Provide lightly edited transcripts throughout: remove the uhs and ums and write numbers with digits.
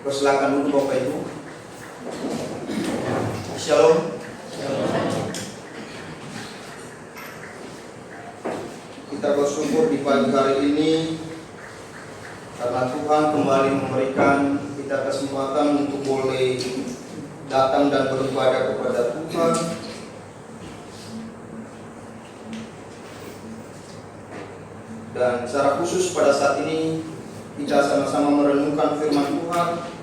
Persilakan dulu Bapak Ibu. Shalom. Kita bersyukur di pagi hari ini karena Tuhan kembali memberikan kita kesempatan untuk boleh datang dan beribadah kepada Tuhan. Dan secara khusus pada saat ini kita sama-sama merenungkan firman Tuhan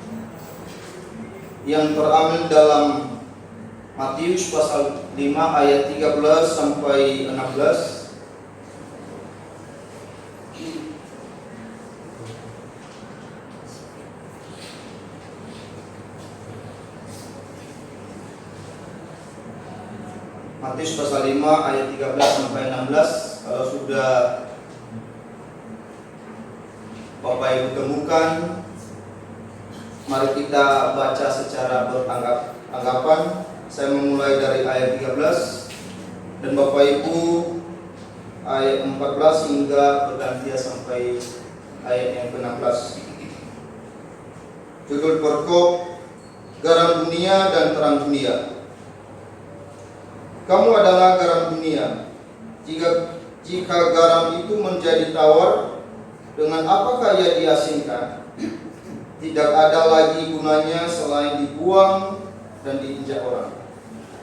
yang terambil dalam Matius pasal 5 ayat 13 sampai 16. Matius pasal 5 ayat 13 sampai 16. Kalau sudah Bapak Ibu temukan, mari kita baca secara beranggapan. Saya memulai dari ayat 13 dan Bapak Ibu ayat 14 hingga bergantian sampai ayat yang ke-16. Judul perkop, garam dunia dan terang dunia. Kamu adalah garam dunia. Jika garam itu menjadi tawar, dengan apakah ia diasinkan? Tidak ada lagi gunanya selain dibuang dan diinjak orang.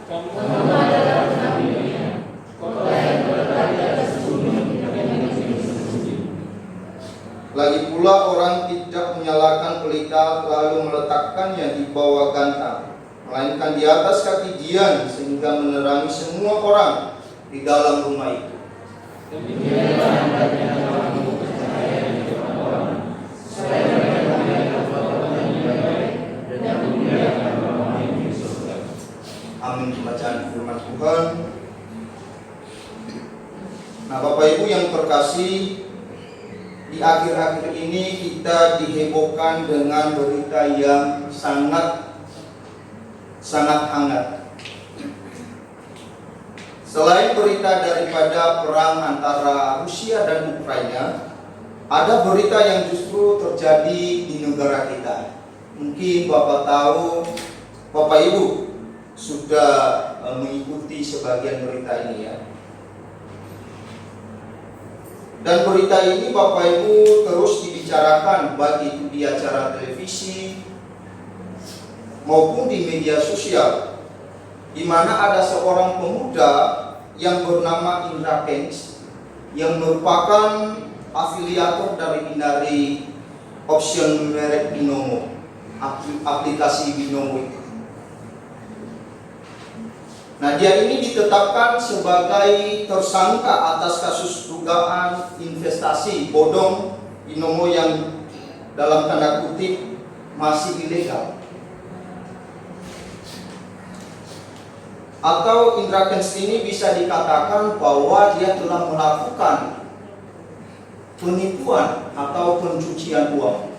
Kamu adalah terang dunia. Kota yang berada di atas gunung yang sembunyi. Lagi pula orang tidak menyalakan pelita lalu meletakkannya di bawah gantang, melainkan di atas kaki dian sehingga menerangi semua orang di dalam rumah itu. Demikianlah hendaknya kamu bercahaya di depan orang, supaya mereka melihat perbuatan yang baik dan memuliakan Bapa yang di surga. Amin. Pembacaan firman Tuhan. Nah, Bapak Ibu yang terkasih, di akhir-akhir ini kita dihebohkan dengan berita yang sangat hangat. Selain berita daripada perang antara Rusia dan Ukraina, ada berita yang justru terjadi di negara kita. Mungkin Bapak Ibu sudah mengikuti sebagian berita ini ya. Dan berita ini Bapak Ibu terus dibicarakan, baik itu di acara televisi maupun di media sosial, di mana ada seorang pemuda yang bernama Indra Kents yang merupakan afiliator dari option merek Binomo, aplikasi Binomo itu. Nah, dia ini ditetapkan sebagai tersangka atas kasus dugaan investasi bodong Binomo yang dalam tanda kutip masih ilegal. Atau Indra Kents ini bisa dikatakan bahwa dia telah melakukan penipuan atau pencucian uang.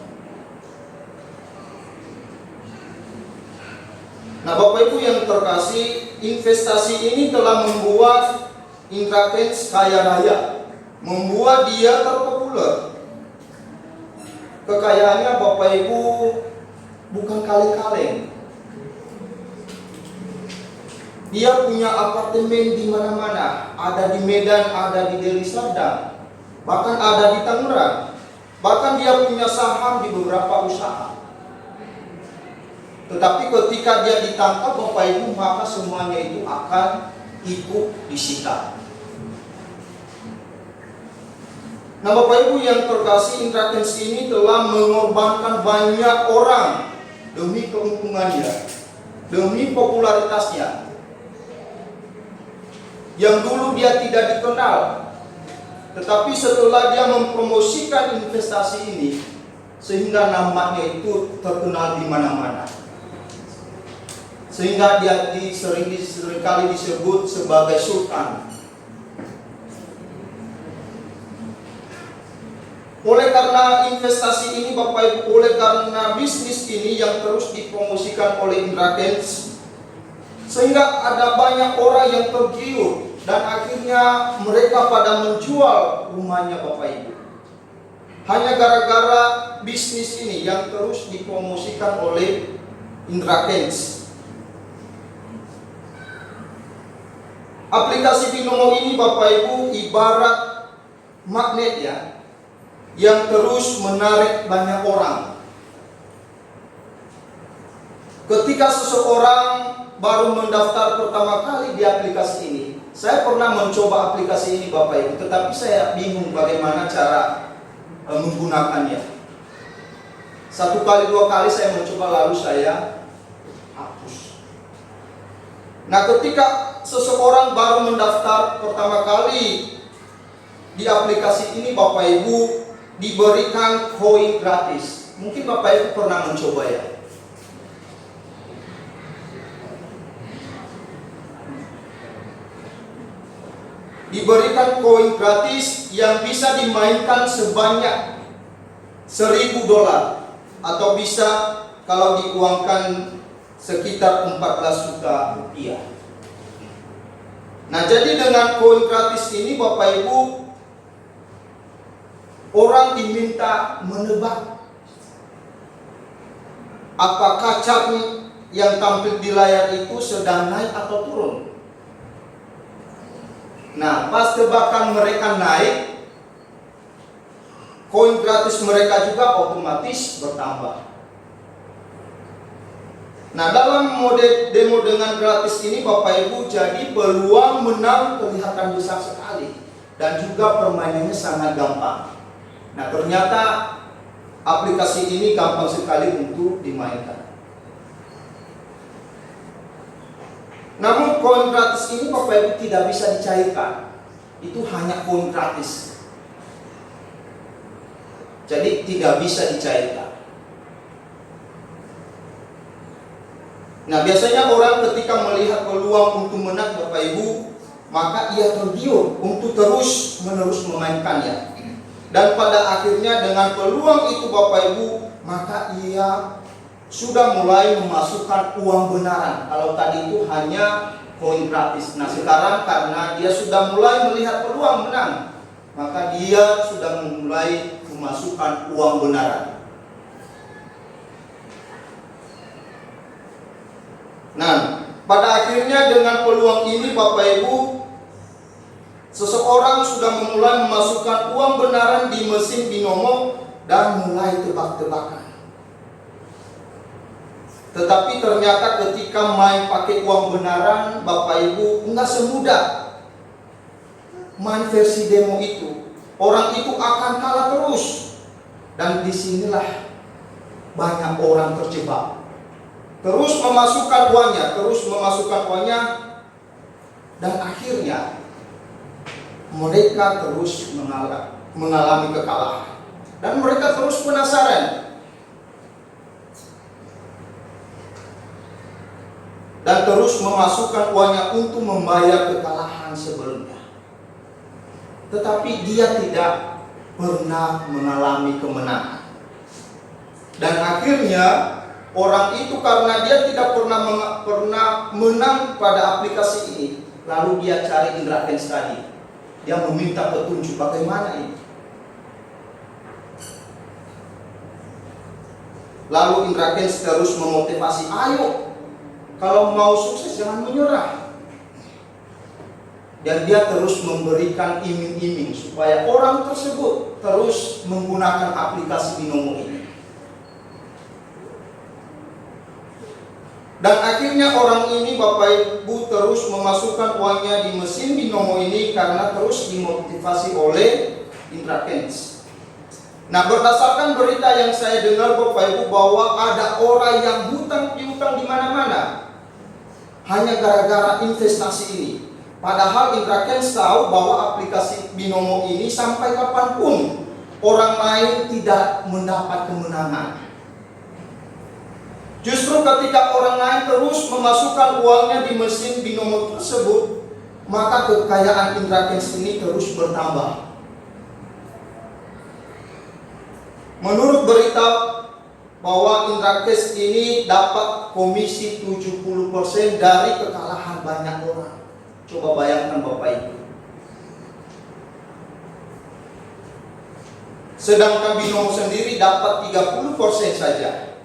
Nah, Bapak Ibu yang terkasih, investasi ini telah membuat Indra Kents kaya raya, membuat dia terpopuler. Kekayaannya Bapak Ibu bukan kaleng-kaleng. Dia punya apartemen di mana-mana, ada di Medan, ada di Deli Serdang, bahkan ada di Tangerang. Bahkan dia punya saham di beberapa usaha. Tetapi ketika dia ditangkap Bapak Ibu, maka semuanya itu akan ikut disita. Nah, Bapak Ibu yang terkasih, Indra Kents ini telah mengorbankan banyak orang demi keuntungannya, demi popularitasnya. Yang dulu dia tidak dikenal, tetapi setelah dia mempromosikan investasi ini, sehingga namanya itu terkenal di mana-mana. Sehingga dia seringkali disebut sebagai sultan. Oleh karena investasi ini Bapak Ibu, oleh karena bisnis ini yang terus dipromosikan oleh Indra Kents, sehingga ada banyak orang yang tergiur dan akhirnya mereka pada menjual rumahnya Bapak Ibu. Hanya gara-gara bisnis ini yang terus dipromosikan oleh Indra Kents. Aplikasi Binomo ini Bapak Ibu ibarat magnet ya, yang terus menarik banyak orang. Ketika seseorang baru mendaftar pertama kali di aplikasi ini, saya pernah mencoba aplikasi ini Bapak Ibu, tetapi saya bingung bagaimana cara menggunakannya. 1 kali 2 kali saya mencoba lalu saya hapus. Nah, ketika seseorang baru mendaftar pertama kali di aplikasi ini Bapak Ibu diberikan koin gratis. Mungkin Bapak Ibu pernah mencoba ya. Diberikan koin gratis yang bisa dimainkan sebanyak $1.000 atau bisa kalau diuangkan sekitar 14 juta rupiah. Nah, jadi dengan koin gratis ini Bapak Ibu, orang diminta menebak apakah cat yang tampil di layar itu sedang naik atau turun. Nah, pas tebakan mereka naik, koin gratis mereka juga otomatis bertambah. Nah, dalam mode demo dengan gratis ini Bapak Ibu, jadi peluang menang kelihatan besar sekali. Dan juga permainannya sangat gampang. Nah, ternyata aplikasi ini gampang sekali untuk dimainkan. Namun koin gratis ini Bapak Ibu tidak bisa dicairkan. Itu hanya koin gratis. Jadi tidak bisa dicairkan. Nah, biasanya orang ketika melihat peluang untuk menang Bapak Ibu, maka ia tergiur untuk terus-menerus memainkannya. Dan pada akhirnya dengan peluang itu Bapak Ibu, maka ia sudah mulai memasukkan uang benaran. Kalau tadi itu hanya koin gratis. Nah, sekarang karena dia sudah mulai melihat peluang menang, maka dia sudah mulai memasukkan uang benaran. Nah, pada akhirnya dengan peluang ini Bapak Ibu, seseorang sudah mulai memasukkan uang benaran di mesin Binomo dan mulai tebak-tebakan. Tetapi ternyata ketika main pakai uang benaran Bapak Ibu enggak semudah main versi demo itu. Orang itu akan kalah terus. Dan disinilah banyak orang terjebak. Terus memasukkan uangnya, dan akhirnya mereka terus mengalami kekalahan. Dan mereka terus penasaran. Dan terus memasukkan uangnya untuk membayar kekalahan sebelumnya. Tetapi dia tidak pernah mengalami kemenangan. Dan akhirnya orang itu karena dia tidak pernah menang pada aplikasi ini, lalu dia cari Indra Kents tadi. Dia meminta petunjuk bagaimana ini. Lalu Indra Kents terus memotivasi, ayo, kalau mau sukses jangan menyerah. Dan dia terus memberikan iming-iming supaya orang tersebut terus menggunakan aplikasi Binomo ini. Dan akhirnya orang ini Bapak Ibu terus memasukkan uangnya di mesin Binomo ini karena terus dimotivasi oleh Indra Kents. Nah, berdasarkan berita yang saya dengar Bapak Ibu bahwa ada orang yang hutang piutang di mana-mana hanya gara-gara investasi ini. Padahal Indra Kents tahu bahwa aplikasi Binomo ini sampai kapanpun orang lain tidak mendapat kemenangan. Justru ketika orang lain terus memasukkan uangnya di mesin Binomo tersebut, maka kekayaan Indra Kents ini terus bertambah. Menurut berita bahwa Indra Kents ini dapat komisi 70% dari kekalahan banyak orang. Coba bayangkan Bapak Ibu. sedangkan binomo sendiri dapat 30% saja.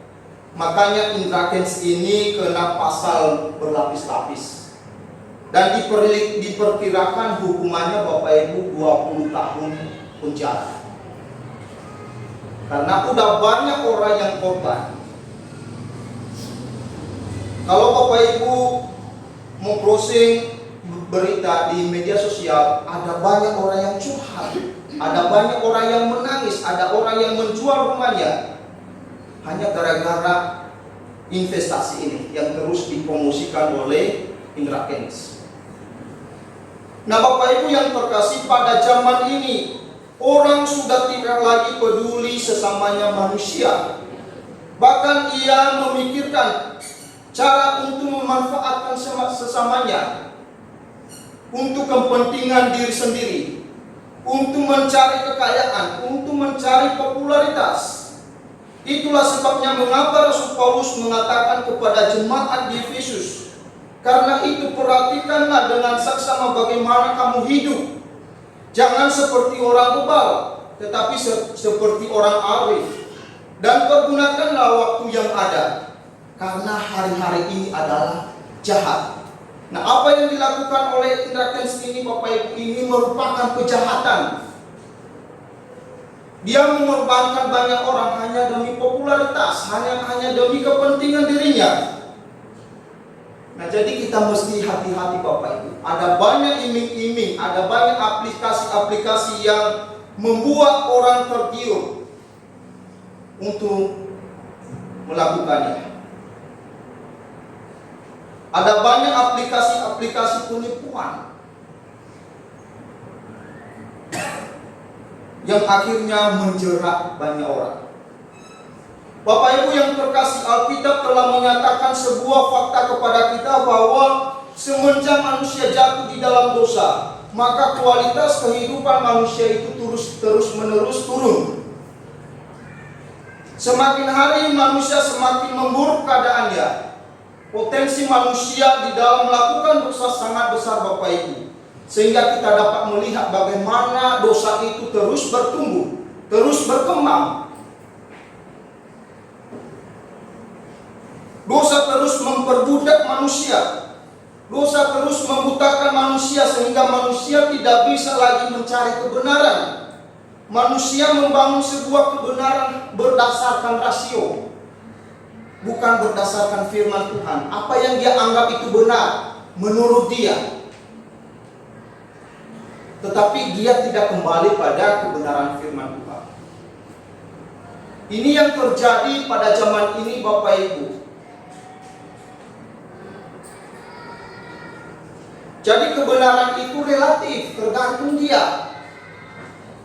Makanya indra kens ini kena pasal berlapis-lapis. Dan diperkirakan hukumannya Bapak Ibu 20 tahun penjara. Karena udah banyak orang yang korban. Kalau Bapak Ibu mau browsing berita di media sosial, ada banyak orang yang curhat, ada banyak orang yang menangis, ada orang yang menjual rumahnya hanya gara-gara investasi ini yang terus dipromosikan oleh Indra Kents. Nah Bapak Ibu yang terkasih, pada zaman ini orang sudah tidak lagi peduli sesamanya manusia. Bahkan ia memikirkan cara untuk memanfaatkan sesamanya untuk kepentingan diri sendiri, untuk mencari kekayaan, untuk mencari popularitas. Itulah sebabnya mengapa Rasul Paulus mengatakan kepada jemaat di Efesus, karena itu perhatikanlah dengan saksama bagaimana kamu hidup. Jangan seperti orang bebal, tetapi seperti orang arif. Dan pergunakanlah waktu yang ada, karena hari-hari ini adalah jahat. Nah, apa yang dilakukan oleh Indra Kents ini Bapak Ibu, ini merupakan kejahatan. Dia mengorbankan banyak orang hanya demi popularitas, hanya demi kepentingan dirinya. Nah, jadi kita mesti hati-hati Bapak Ibu. Ada banyak iming-iming, ada banyak aplikasi-aplikasi yang membuat orang tergiur untuk melakukannya. Ada banyak aplikasi-aplikasi penipuan yang akhirnya menjerat banyak orang. Bapak Ibu yang terkasih, Alkitab telah menyatakan sebuah fakta kepada kita bahwa semenjak manusia jatuh di dalam dosa, maka kualitas kehidupan manusia itu terus-menerus turun. Semakin hari manusia semakin memburuk keadaannya. Potensi manusia di dalam melakukan dosa sangat besar Bapak Ibu. Sehingga kita dapat melihat bagaimana dosa itu terus bertumbuh, terus berkembang. Dosa terus memperbudak manusia. Dosa terus membutakan manusia sehingga manusia tidak bisa lagi mencari kebenaran. Manusia membangun sebuah kebenaran berdasarkan rasio, bukan berdasarkan firman Tuhan. Apa yang dia anggap itu benar menurut dia, tetapi dia tidak kembali pada kebenaran firman Tuhan. Ini yang terjadi pada zaman ini Bapak Ibu. Jadi kebenaran itu relatif, tergantung dia.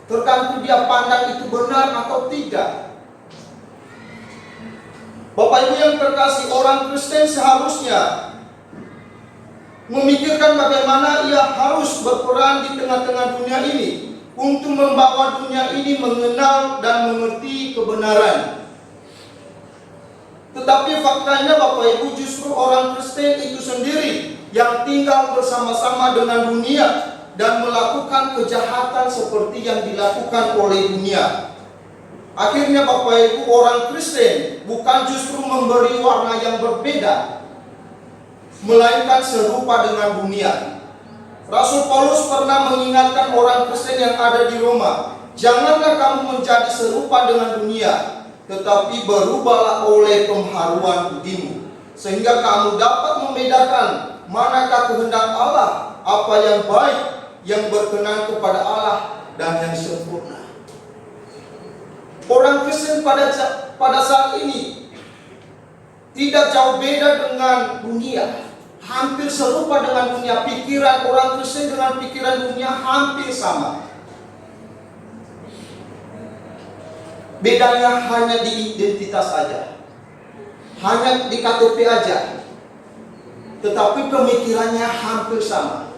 Tergantung dia pandang itu benar atau tidak. Bapak Ibu yang terkasih, orang Kristen seharusnya memikirkan bagaimana ia harus berperan di tengah-tengah dunia ini untuk membawa dunia ini mengenal dan mengerti kebenaran. Tetapi faktanya Bapak Ibu, justru orang Kristen itu sendiri yang tinggal bersama-sama dengan dunia dan melakukan kejahatan seperti yang dilakukan oleh dunia. Akhirnya Bapak Ibu, orang Kristen bukan justru memberi warna yang berbeda, melainkan serupa dengan dunia. Rasul Paulus pernah mengingatkan orang Kristen yang ada di Roma, janganlah kamu menjadi serupa dengan dunia, tetapi berubahlah oleh pemharuan budimu, sehingga kamu dapat membedakan manakah kehendak Allah, apa yang baik, yang berkenan kepada Allah, dan yang sempurna. Orang Kristen pada saat ini tidak jauh beda dengan dunia, hampir serupa dengan dunia. Pikiran orang Kristen dengan pikiran dunia hampir sama. Bedanya hanya di identitas saja, hanya di KTP aja, tetapi pemikirannya hampir sama.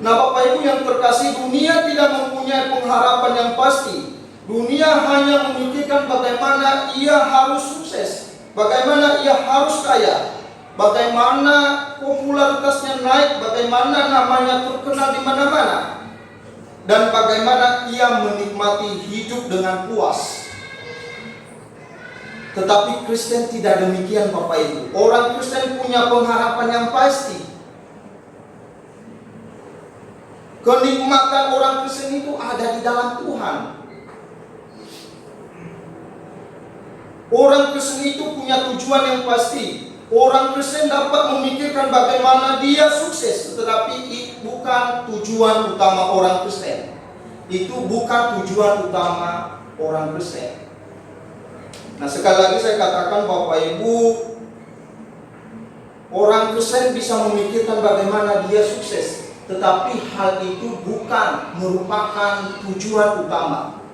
Nah Bapak Ibu yang terkasih, dunia tidak mempunyai pengharapan yang pasti. Dunia hanya memikirkan bagaimana ia harus sukses, bagaimana ia harus kaya. bagaimana popularitasnya naik, bagaimana namanya terkenal di mana-mana, dan bagaimana ia menikmati hidup dengan puas. Tetapi Kristen tidak demikian, Bapak Ibu. Orang Kristen punya pengharapan yang pasti. Kenikmatan orang Kristen itu ada di dalam Tuhan. Orang Kristen itu punya tujuan yang pasti. Orang Kristen dapat memikirkan bagaimana dia sukses, tetapi itu bukan tujuan utama orang Kristen. Itu bukan tujuan utama orang Kristen. Nah, sekali lagi saya katakan, Bapak Ibu, orang Kristen bisa memikirkan bagaimana dia sukses, tetapi hal itu bukan merupakan tujuan utama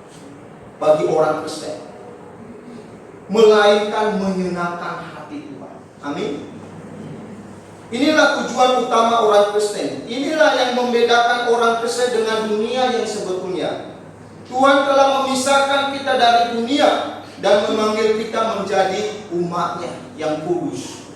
bagi orang Kristen, melainkan menyenangkan hati Tuhan. Amin. Inilah tujuan utama orang Kristen. Inilah yang membedakan orang Kristen dengan dunia yang sebetulnya. Tuhan telah memisahkan kita dari dunia dan memanggil kita menjadi umatnya yang kudus.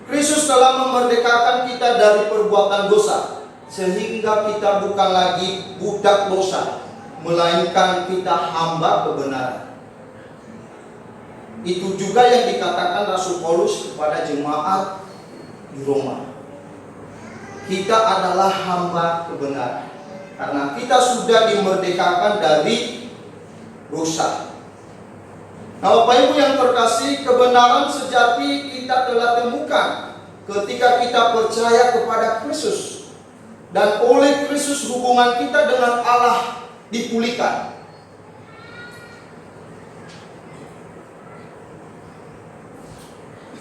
Kristus telah memerdekakan kita dari perbuatan dosa, sehingga kita bukan lagi budak dosa, melainkan kita hamba kebenaran. Itu juga yang dikatakan Rasul Paulus kepada jemaat di Roma. Kita adalah hamba kebenaran karena kita sudah dimerdekakan dari dosa. Nah, Bapak Ibu yang terkasih, kebenaran sejati kita telah temukan ketika kita percaya kepada Kristus, dan oleh Kristus hubungan kita dengan Allah dipulihkan.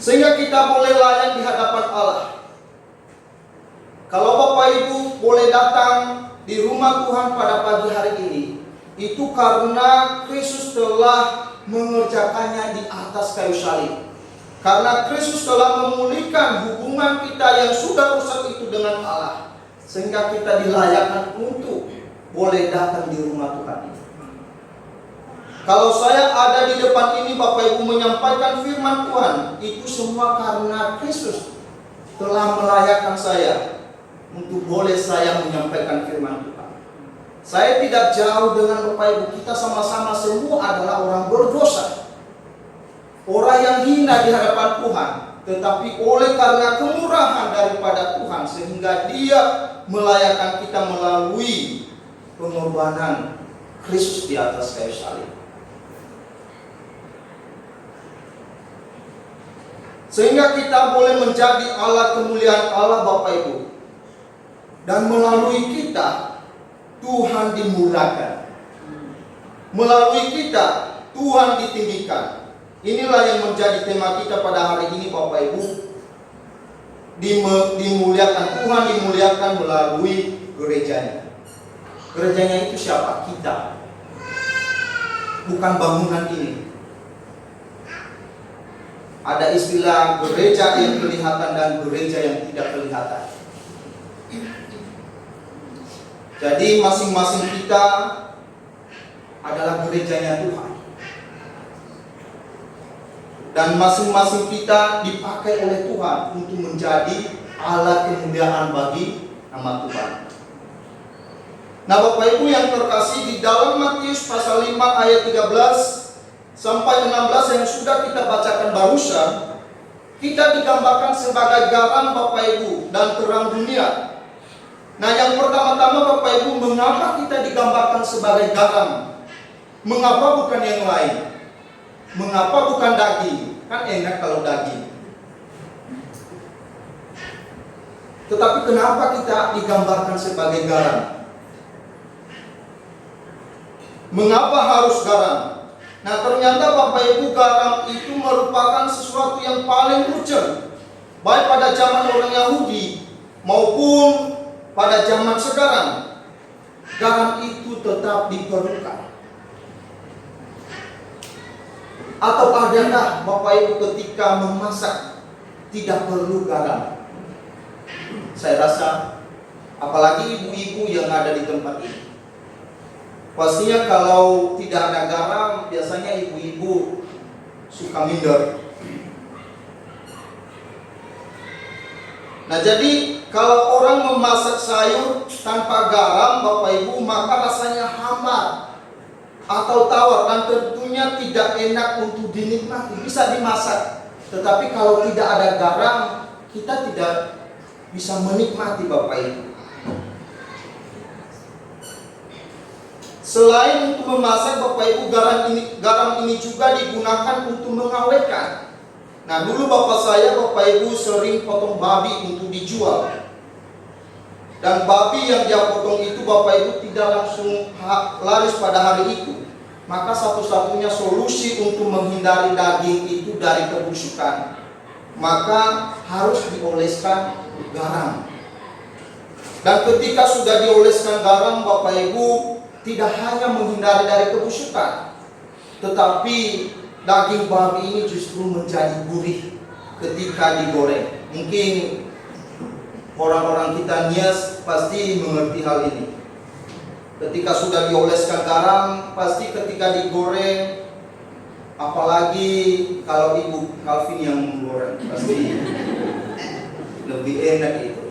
Sehingga kita boleh layak di hadapan Allah. Kalau Bapak Ibu boleh datang di rumah Tuhan pada pagi hari ini, itu karena Kristus telah mengerjakannya di atas kayu salib. Karena Kristus telah memulihkan hubungan kita yang sudah rusak itu dengan Allah, sehingga kita dilayakkan untuk boleh datang di rumah Tuhan ini. Kalau saya ada di depan ini, Bapak Ibu, menyampaikan firman Tuhan, itu semua karena Kristus telah melayakkan saya untuk boleh saya menyampaikan firman Tuhan. Saya tidak jauh dengan Bapak Ibu, kita sama-sama semua adalah orang berdosa, orang yang hina di hadapan Tuhan. Tetapi oleh karena kemurahan daripada Tuhan, sehingga Dia melayakkan kita melalui pengorbanan Kristus di atas kayu salib. Sehingga kita boleh menjadi alat kemuliaan Allah, Bapak Ibu. Dan melalui kita Tuhan dimuliakan. Melalui kita Tuhan ditinggikan. Inilah yang menjadi tema kita pada hari ini, Bapak Ibu. Dimuliakan, Tuhan dimuliakan melalui gerejanya. Gerejanya itu siapa? Kita. Bukan bangunan ini. Ada istilah gereja yang kelihatan dan gereja yang tidak kelihatan. Jadi masing-masing kita adalah gerejanya Tuhan. Dan masing-masing kita dipakai oleh Tuhan untuk menjadi alat kemuliaan bagi nama Tuhan. Nah, Bapak Ibu yang terkasih, di dalam Matius pasal 5 ayat 13 sampai 16 yang sudah kita bacakan barusan, kita digambarkan sebagai garam, Bapak Ibu, dan terang dunia. Nah, yang pertama-tama, Bapak Ibu, mengapa kita digambarkan sebagai garam? Mengapa bukan yang lain? Mengapa bukan daging? Kan enak kalau daging. Tetapi kenapa kita digambarkan sebagai garam? Mengapa harus garam? Nah, ternyata Bapak Ibu, garam itu merupakan sesuatu yang paling urgent, baik pada zaman orang Yahudi maupun pada zaman sekarang. Garam itu tetap diperlukan. Atau adakah Bapak Ibu ketika memasak tidak perlu garam? Saya rasa apalagi ibu-ibu yang ada di tempat ini, pastinya kalau tidak ada garam, biasanya ibu-ibu suka minder. Nah, jadi kalau orang memasak sayur tanpa garam, Bapak Ibu, maka rasanya hambar atau tawar dan tentunya tidak enak untuk dinikmati. Bisa dimasak, tetapi kalau tidak ada garam, kita tidak bisa menikmati, Bapak Ibu. Selain untuk memasak, Bapak Ibu, garam ini juga digunakan untuk mengawetkan. Nah, dulu Bapak Ibu sering potong babi untuk dijual. Dan babi yang dia potong itu, Bapak Ibu, tidak langsung laris pada hari itu. Maka satu-satunya solusi untuk menghindari daging itu dari kebusukan, maka harus dioleskan garam. Dan ketika sudah dioleskan garam, Bapak Ibu, tidak hanya menghindari dari kebusukan, tetapi daging babi ini justru menjadi gurih ketika digoreng. Mungkin orang-orang kita Nias pasti mengerti hal ini. Ketika sudah dioleskan garam, pasti ketika digoreng, apalagi kalau Ibu Calvin yang menggoreng, pasti lebih enak itu.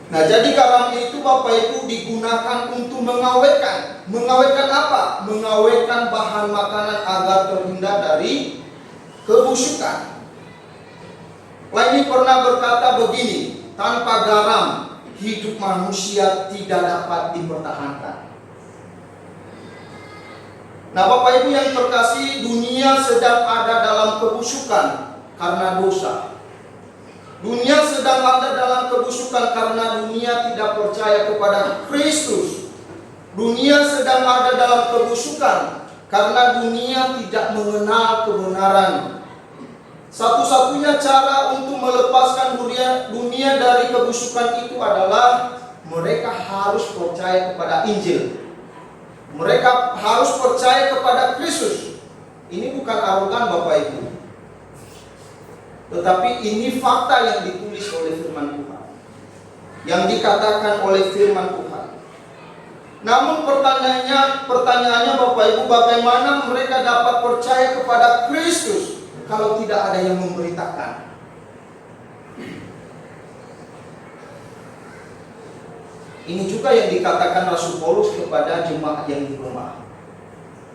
Nah, jadi garam itu, Bapak Ibu, digunakan untuk mengawetkan. Mengawetkan apa? Mengawetkan bahan makanan agar terhindar dari kebusukan. Lainnya pernah berkata begini, tanpa garam hidup manusia tidak dapat dipertahankan. Nah, Bapak Ibu yang terkasih, dunia sedang ada dalam kebusukan karena dosa. Dunia sedang ada dalam kebusukan karena dunia tidak percaya kepada Kristus. Dunia sedang ada dalam kebusukan karena dunia tidak mengenal kebenaran. Satu-satunya cara untuk melepaskan dunia dari kebusukan itu adalah mereka harus percaya kepada Injil. Mereka harus percaya kepada Kristus. Ini bukan arogan, Bapak Ibu, tetapi ini fakta yang ditulis oleh firman Tuhan, yang dikatakan oleh firman Tuhan. Namun pertanyaannya Bapak Ibu, bagaimana mereka dapat percaya kepada Kristus kalau tidak ada yang memberitakan? Ini juga yang dikatakan Rasul Paulus kepada jemaat yang di Roma.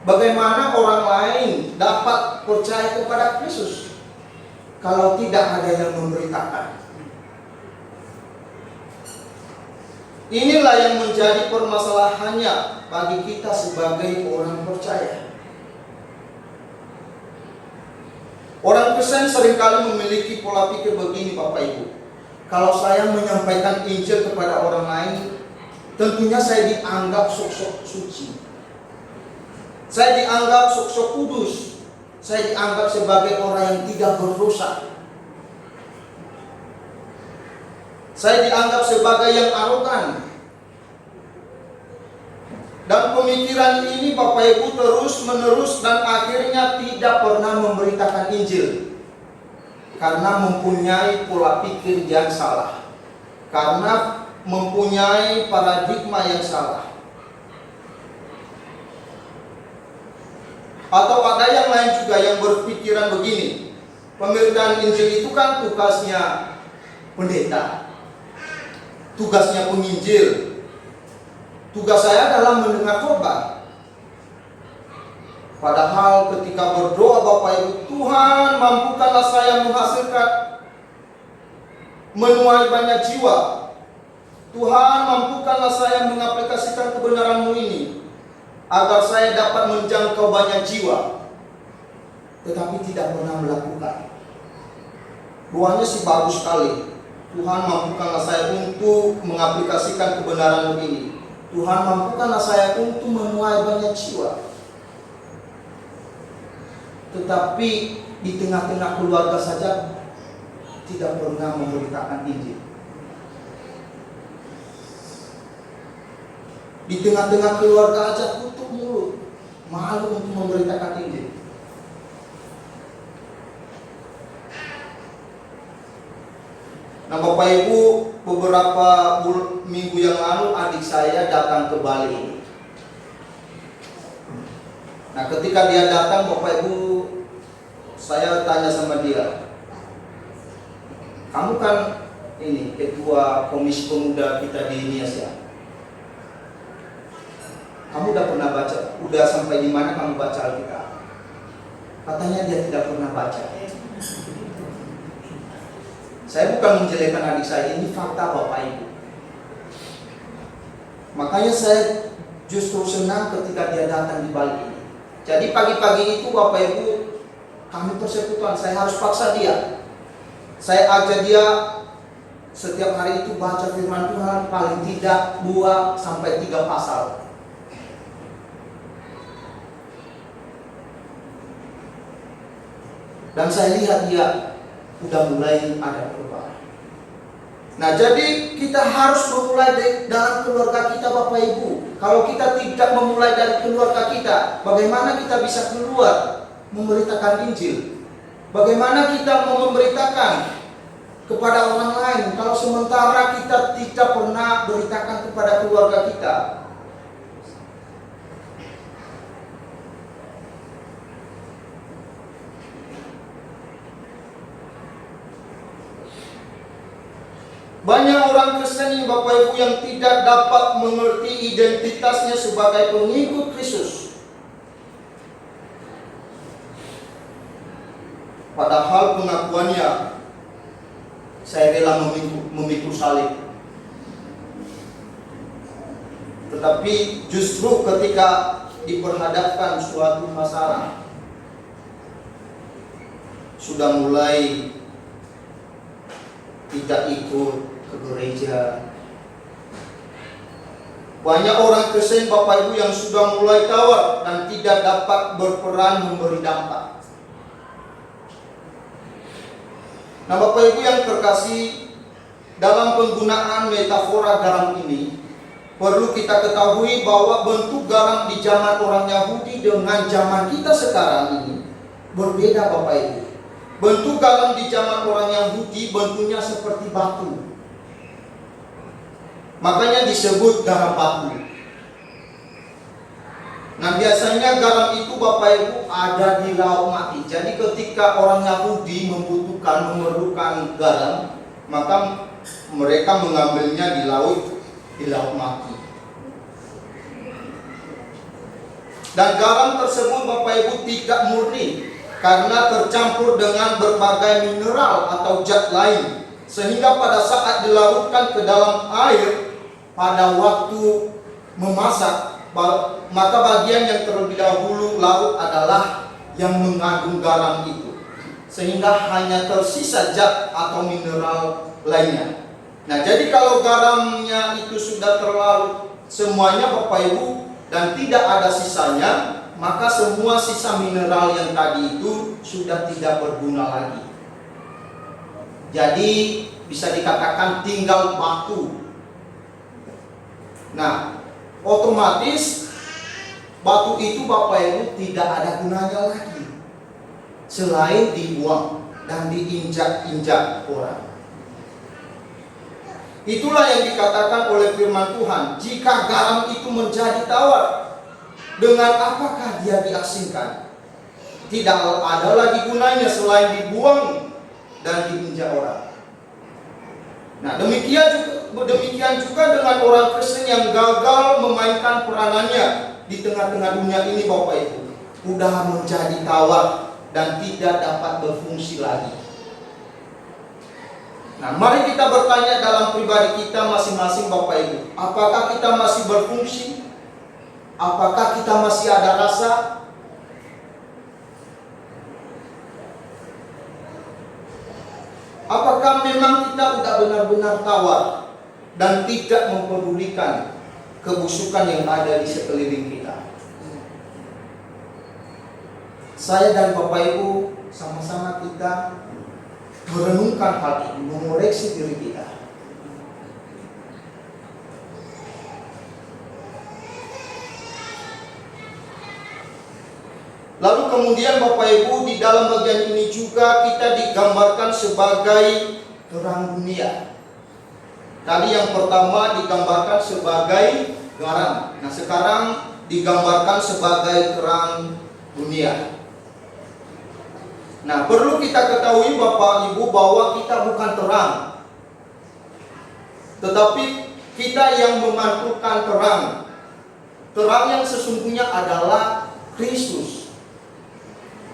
Bagaimana orang lain dapat percaya kepada Kristus kalau tidak ada yang memberitakan? Inilah yang menjadi permasalahannya bagi kita sebagai orang percaya. Orang Kristen seringkali memiliki pola pikir begini, Bapak Ibu. Kalau saya menyampaikan Injil kepada orang lain, tentunya saya dianggap sok-sok suci. Saya dianggap sok-sok kudus. Saya dianggap sebagai orang yang tidak berdosa. Saya dianggap sebagai yang arogan. Dan pemikiran ini, Bapak Ibu, terus menerus dan akhirnya tidak pernah memberitakan Injil. Karena mempunyai pola pikir yang salah. Karena mempunyai paradigma yang salah. Atau ada yang lain juga yang berpikiran begini, pemberitaan Injil itu kan tugasnya pendeta, tugasnya penginjil. Tugas saya adalah mendengar khotbah. Padahal ketika berdoa, Bapak Ibu, Tuhan mampukanlah saya menghasilkan, menuai banyak jiwa. Tuhan mampukanlah saya mengaplikasikan kebenaran-Mu ini, agar saya dapat menjangkau banyak jiwa. Tetapi tidak pernah melakukan. Doanya sih bagus sekali. Tuhan mampukanlah saya untuk mengaplikasikan kebenaran ini. Tuhan mampukanlah saya untuk menuai banyak jiwa. Tetapi di tengah-tengah keluarga saja tidak pernah memberitakan Injil. Di tengah-tengah keluarga aja tutup mulut, malu untuk memberitakan Injil. Nah, Bapak Ibu, beberapa minggu yang lalu adik saya datang ke Bali. Nah, ketika dia datang, Bapak Ibu, saya tanya sama dia, kamu kan ini ketua komisi pemuda kita di Indonesia. Kamu udah pernah baca? Udah sampai di mana kamu baca Alkitab? Katanya dia tidak pernah baca. Saya bukan menjelekkan adik saya, ini fakta Bapak Ibu. Makanya saya justru senang ketika dia datang di balik ini. Jadi pagi-pagi itu Bapak Ibu, kami persekutuan, saya harus paksa dia. Saya ajak dia setiap hari itu baca firman Tuhan paling tidak 2 sampai 3 pasal. Dan saya lihat dia udah mulai ada perubahan. Nah, jadi kita harus memulai dalam keluarga kita Bapak Ibu. Kalau kita tidak memulai dari keluarga kita, bagaimana kita bisa keluar memberitakan Injil? Bagaimana kita mau memberitakan kepada orang lain kalau sementara kita tidak pernah beritakan kepada keluarga kita? Banyak orang Kristen Bapak Ibu yang tidak dapat mengerti identitasnya sebagai pengikut Kristus. Padahal pengakuannya, saya rela memikul salib. Tetapi justru ketika diperhadapkan suatu masalah, sudah mulai tidak ikut ke gereja. Banyak orang Kristen Bapak Ibu yang sudah mulai tawar dan tidak dapat berperan memberi dampak. Nah Bapak Ibu yang terkasih, dalam penggunaan metafora garam ini perlu kita ketahui bahwa bentuk garam di zaman orang Yahudi dengan zaman kita sekarang ini berbeda Bapak Ibu. Bentuk garam di zaman orang Yahudi bentuknya seperti batu. Makanya disebut garam batu. Nah biasanya garam itu Bapak Ibu ada di laut mati. Jadi ketika orang Yahudi memerlukan garam, maka mereka mengambilnya di laut mati. Dan garam tersebut Bapak Ibu tidak murni, karena tercampur dengan berbagai mineral atau zat lain, sehingga pada saat dilarutkan ke dalam air pada waktu memasak, maka bagian yang terlebih dahulu larut adalah yang mengandung garam itu, sehingga hanya tersisa zat atau mineral lainnya. Nah jadi kalau garamnya itu sudah terlarut semuanya Bapak Ibu dan tidak ada sisanya, maka semua sisa mineral yang tadi itu sudah tidak berguna lagi. Jadi bisa dikatakan tinggal batu. Nah, otomatis batu itu Bapak Ibu tidak ada gunanya lagi selain dibuang dan diinjak-injak orang. Itulah yang dikatakan oleh firman Tuhan, jika garam itu menjadi tawar, dengan apakah dia diasingkan? Tidak ada lagi gunanya selain dibuang dan diinjak orang. Nah demikian juga dengan orang Kristen yang gagal memainkan peranannya di tengah-tengah dunia ini Bapak Ibu. Udah menjadi tawar dan tidak dapat berfungsi lagi. Nah mari kita bertanya dalam pribadi kita masing-masing Bapak Ibu. Apakah kita masih berfungsi? Apakah kita masih ada rasa? Apakah memang kita sudah benar-benar tawar dan tidak mempedulikan kebusukan yang ada di sekeliling kita? Saya dan Bapak Ibu sama-sama kita merenungkan hal ini, mengoreksi diri kita. Lalu kemudian Bapak Ibu di dalam bagian ini juga kita digambarkan sebagai terang dunia. Tadi yang pertama digambarkan sebagai garam. Nah sekarang digambarkan sebagai terang dunia. Nah perlu kita ketahui Bapak Ibu bahwa kita bukan terang. tetapi kita yang memantulkan terang. Terang yang sesungguhnya adalah Kristus.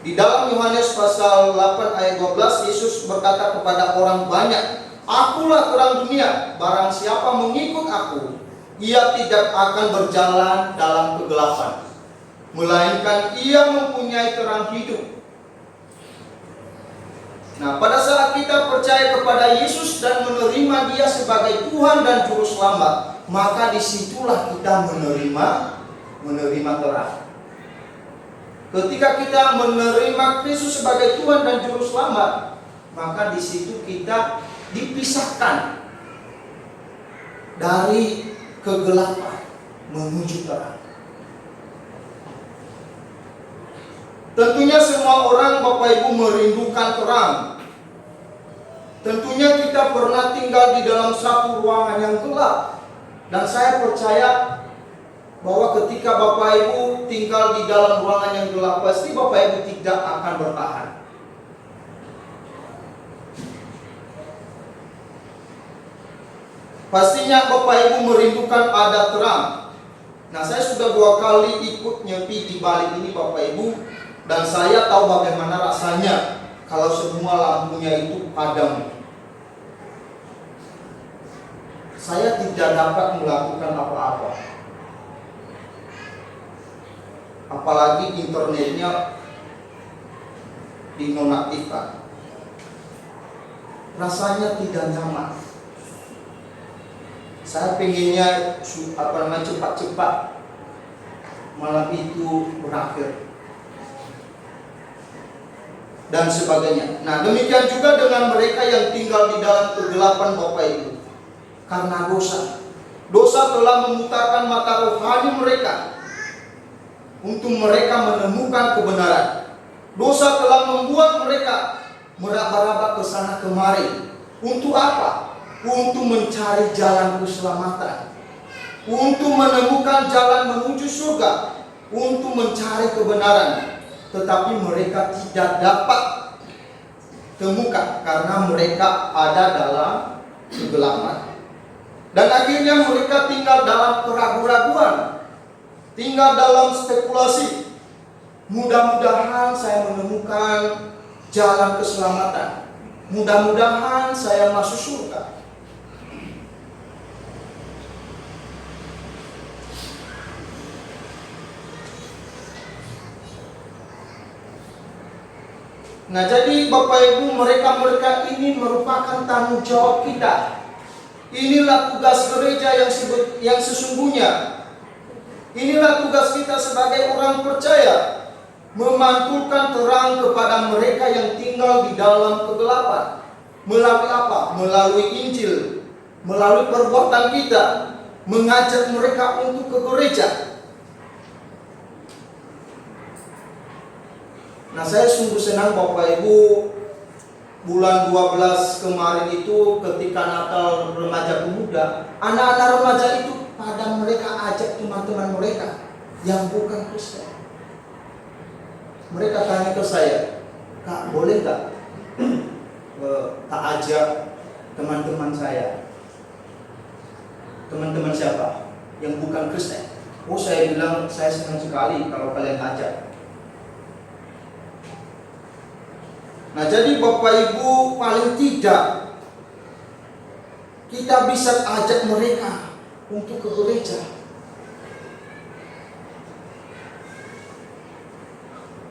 Di dalam Yohanes pasal 8 ayat 12, Yesus berkata kepada orang banyak, "Akulah terang dunia, barang siapa mengikut aku, ia tidak akan berjalan dalam kegelapan, melainkan ia mempunyai terang hidup." Nah, pada saat kita percaya kepada Yesus dan menerima Dia sebagai Tuhan dan Juru Selamat, maka disitulah kita menerima terang. Ketika kita menerima Kristus sebagai Tuhan dan Juru Selamat, maka di situ kita dipisahkan dari kegelapan menuju terang. Tentunya semua orang, Bapak Ibu, merindukan terang. Tentunya kita pernah tinggal di dalam satu ruangan yang gelap. Dan saya percaya bahwa ketika Bapak Ibu tinggal di dalam ruangan yang gelap, pasti Bapak Ibu tidak akan bertahan. Pastinya Bapak Ibu merindukan ada terang. Nah, saya sudah 2 kali ikut nyepi di balik ini, Bapak Ibu, dan saya tahu bagaimana rasanya kalau semua lampunya itu padam. Saya tidak dapat melakukan apa-apa. Apalagi internetnya dinonaktifkan. Rasanya tidak nyaman. Saya pengennya cepat-cepat malam itu berakhir dan sebagainya. Nah, demikian juga dengan mereka yang tinggal di dalam kegelapan, Bapak Ibu. Karena dosa telah memutarkan mata rohani mereka untuk mereka menemukan kebenaran. Dosa telah membuat mereka meraba-raba ke sana kemari. Untuk apa? Untuk mencari jalan keselamatan, untuk menemukan jalan menuju surga, untuk mencari kebenaran. Tetapi mereka tidak dapat temukan karena mereka ada dalam kegelapan. Dan akhirnya mereka tinggal dalam keraguan-raguan, tinggal dalam spekulasi. Mudah-mudahan saya menemukan jalan keselamatan. Mudah-mudahan saya masuk surga. Nah, jadi Bapak Ibu, mereka ini merupakan tanggung jawab kita. Inilah tugas gereja yang sesungguhnya. Inilah tugas kita sebagai orang percaya, memantulkan terang kepada mereka yang tinggal di dalam kegelapan. Melalui apa? Melalui Injil, melalui perbuatan kita, mengajak mereka untuk ke gereja. Nah, saya sungguh senang Bapak Ibu, bulan 12 kemarin itu ketika Natal remaja pemuda, anak-anak remaja itu pada mereka ajak teman-teman mereka yang bukan Kristen. Mereka tanya ke saya, "Kak, boleh gak tak ajak teman-teman saya?" Teman-teman siapa? Yang bukan Kristen. Oh, saya bilang saya senang sekali kalau kalian ajak. Nah, jadi Bapak Ibu, paling tidak kita bisa ajak mereka untuk ke gereja.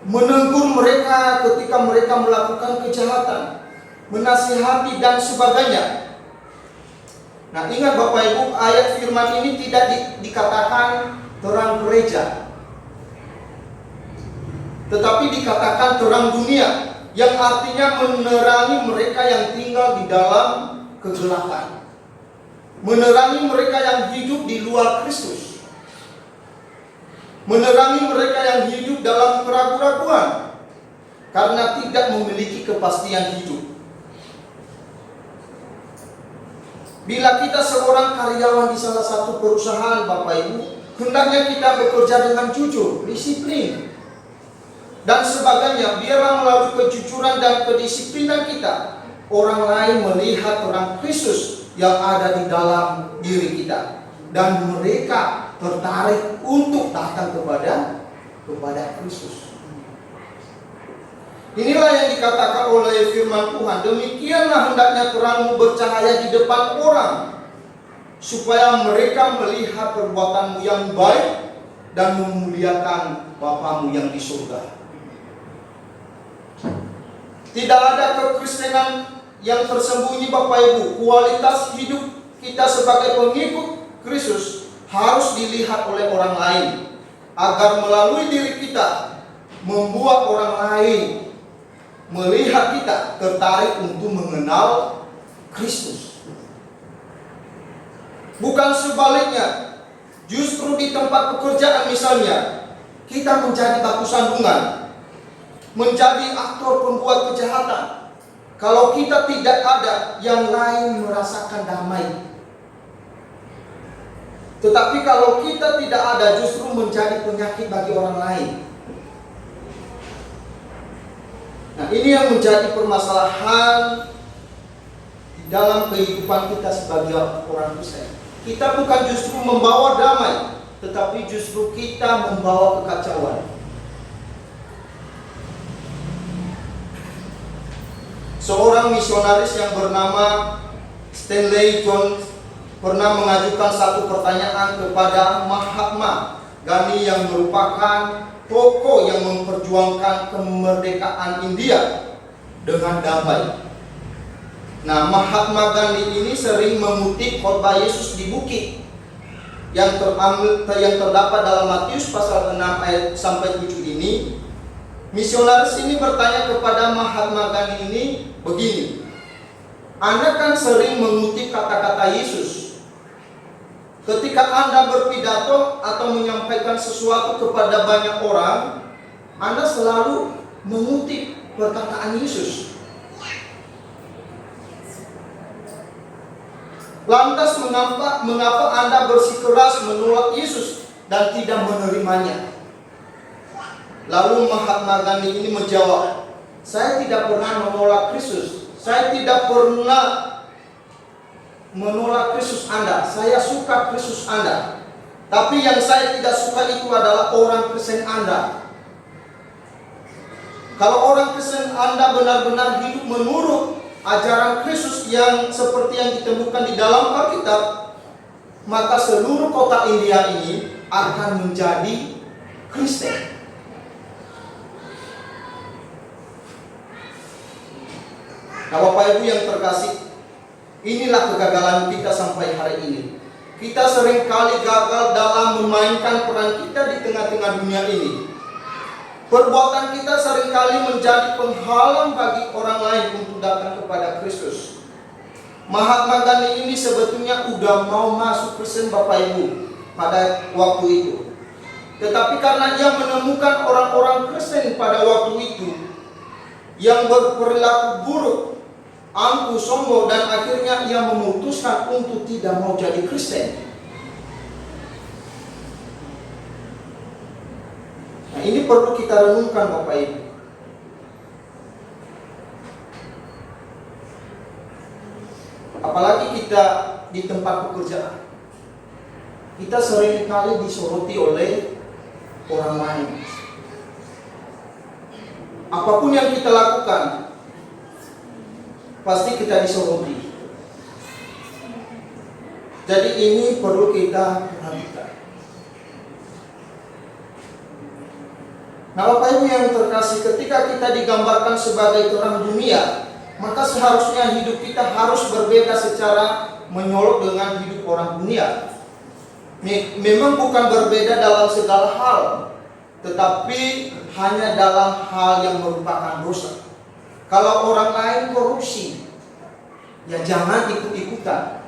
Menegur mereka ketika mereka melakukan kejahatan, menasihati dan sebagainya. Nah, ingat Bapak Ibu, ayat firman ini tidak dikatakan terang gereja, tetapi dikatakan terang dunia, yang artinya menerangi mereka yang tinggal di dalam kegelapan, menerangi mereka yang hidup di luar Kristus, menerangi mereka yang hidup dalam keraguan-raguan karena tidak memiliki kepastian hidup. Bila kita seorang karyawan di salah satu perusahaan, Bapak Ibu, hendaknya kita bekerja dengan jujur, disiplin, dan sebagainya. Biarlah melalui kejujuran dan kedisiplinan kita, orang lain melihat terang Kristus yang ada di dalam diri kita, dan mereka tertarik untuk datang kepada Kristus. Inilah yang dikatakan oleh firman Tuhan, demikianlah hendaknya terangmu bercahaya di depan orang, supaya mereka melihat perbuatanmu yang baik dan memuliakan Bapamu yang di surga. Tidak ada kekristenan yang tersembunyi, Bapak Ibu. Kualitas hidup kita sebagai pengikut Kristus harus dilihat oleh orang lain, agar melalui diri kita membuat orang lain melihat kita tertarik untuk mengenal Kristus. Bukan sebaliknya. Justru di tempat pekerjaan misalnya, kita menjadi batu sandungan, menjadi aktor pembuat kejahatan. Kalau kita tidak ada, yang lain merasakan damai. Tetapi kalau kita tidak ada, justru menjadi penyakit bagi orang lain. Nah, ini yang menjadi permasalahan dalam kehidupan kita sebagai orang Kristen. Kita bukan justru membawa damai, tetapi justru kita membawa kekacauan. Seorang misionaris yang bernama Stanley Jones pernah mengajukan satu pertanyaan kepada Mahatma Gandhi yang merupakan tokoh yang memperjuangkan kemerdekaan India dengan damai. Nah, Mahatma Gandhi ini sering mengutip khotbah Yesus di bukit yang terdapat dalam Matius pasal 6 ayat sampai 7 ini. Misionaris ini bertanya kepada Mahatma Gandhi ini begini, Anda kan sering mengutip kata-kata Yesus. Ketika Anda berpidato atau menyampaikan sesuatu kepada banyak orang, Anda selalu mengutip perkataan Yesus. Lantas mengapa Anda bersikeras menolak Yesus dan tidak menerimanya? Lalu Mahatma Gandhi ini menjawab, saya tidak pernah menolak Kristus. Saya tidak pernah menolak Kristus Anda. Saya suka Kristus Anda. Tapi yang saya tidak suka itu adalah orang Kristen Anda. Kalau orang Kristen Anda benar-benar hidup menurut ajaran Kristus yang seperti yang ditemukan di dalam Alkitab, maka seluruh kota India ini akan menjadi Kristen. Nah, Bapak Ibu yang terkasih, inilah kegagalan kita sampai hari ini. Kita seringkali gagal dalam memainkan peran kita di tengah-tengah dunia ini. Perbuatan kita seringkali menjadi penghalang bagi orang lain untuk datang kepada Kristus. Mahatma Gandhi ini sebetulnya udah mau masuk Kristen, Bapak Ibu, pada waktu itu. Tetapi karena ia menemukan orang-orang Kristen pada waktu itu yang berperilaku buruk, angkuh, sombong, dan akhirnya ia memutuskan untuk tidak mau jadi Kristen. Nah, ini perlu kita renungkan, Bapak Ibu. Apalagi kita di tempat pekerjaan, kita seringkali disoroti oleh orang lain. Apapun yang kita lakukan, pasti kita disoroti. Jadi ini perlu kita perhatikan. Nah, Bapak Ibu yang terkasih, ketika kita digambarkan sebagai terang dunia, maka seharusnya hidup kita harus berbeda secara menyolok dengan hidup orang dunia. Memang bukan berbeda dalam segala hal, tetapi hanya dalam hal yang merupakan dosa. Kalau orang lain korupsi, ya jangan ikut-ikutan.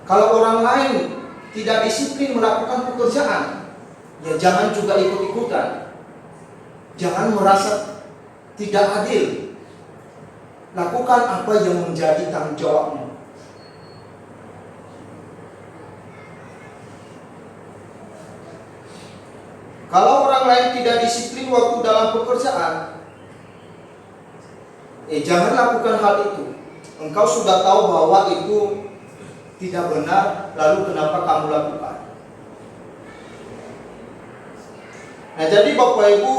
Kalau orang lain tidak disiplin melakukan pekerjaan, ya jangan juga ikut-ikutan. Jangan merasa tidak adil. Lakukan apa yang menjadi tanggung jawabmu. Kalau orang lain tidak disiplin waktu dalam pekerjaan, Jangan lakukan hal itu. Engkau sudah tahu bahwa itu tidak benar, lalu kenapa kamu lakukan? Nah, jadi Bapak Ibu,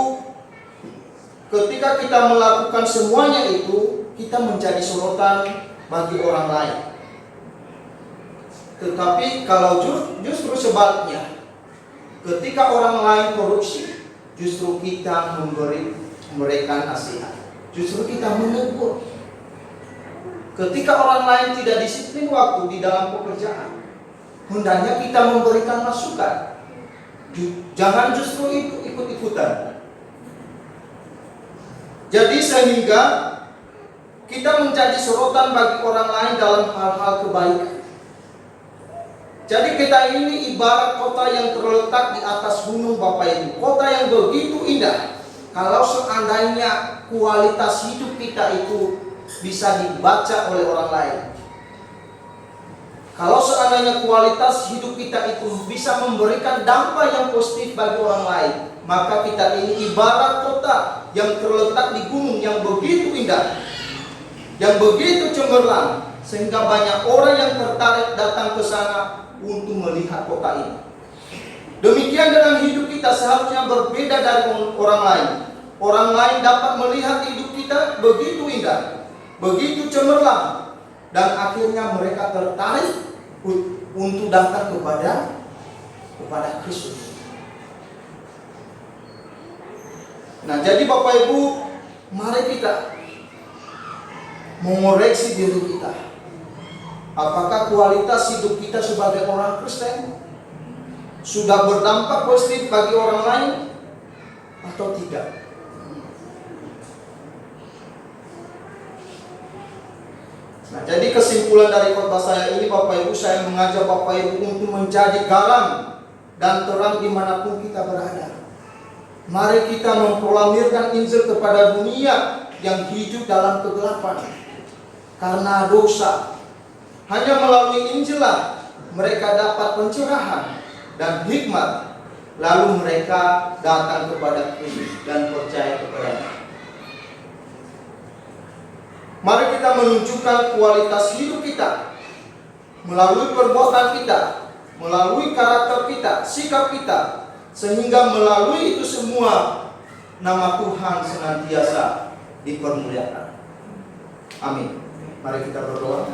ketika kita melakukan semuanya itu, kita menjadi sorotan bagi orang lain. Tetapi kalau justru sebaliknya, ketika orang lain korupsi, justru kita memberi mereka nasihat, justru kita menegur. Ketika orang lain tidak disiplin waktu di dalam pekerjaan, hendaknya kita memberikan masukan. Jangan justru ikut-ikutan. Jadi sehingga kita menjadi sorotan bagi orang lain dalam hal-hal kebaikan. Jadi kita ini ibarat kota yang terletak di atas gunung Bapak Ibu. Kota yang begitu indah. Kalau seandainya kualitas hidup kita itu bisa dibaca oleh orang lain. Kalau seandainya kualitas hidup kita itu bisa memberikan dampak yang positif bagi orang lain, maka kita ini ibarat kota yang terletak di gunung yang begitu indah, yang begitu cemerlang, sehingga banyak orang yang tertarik datang ke sana untuk melihat kota ini. Demikian dengan hidup kita seharusnya berbeda dari orang lain. Orang lain dapat melihat hidup kita begitu indah, begitu cemerlang, dan akhirnya mereka tertarik untuk datang kepada Kristus. Nah, jadi Bapak Ibu, mari kita mengoreksi diri kita. Apakah kualitas hidup kita sebagai orang Kristen sudah berdampak positif bagi orang lain atau tidak? Nah, jadi kesimpulan dari khotbah saya ini, Bapak Ibu, saya mengajak Bapak Ibu untuk menjadi garam dan terang dimanapun kita berada. Mari kita memproklamirkan Injil kepada dunia yang hidup dalam kegelapan karena dosa. Hanya melalui Injillah mereka dapat pencerahan dan hikmat, lalu mereka datang kepada Kristus dan percaya kepadanya. Mari kita menunjukkan kualitas hidup kita melalui perbuatan kita, melalui karakter kita, sikap kita, sehingga melalui itu semua nama Tuhan senantiasa dipermuliakan. Amin. Mari kita berdoa.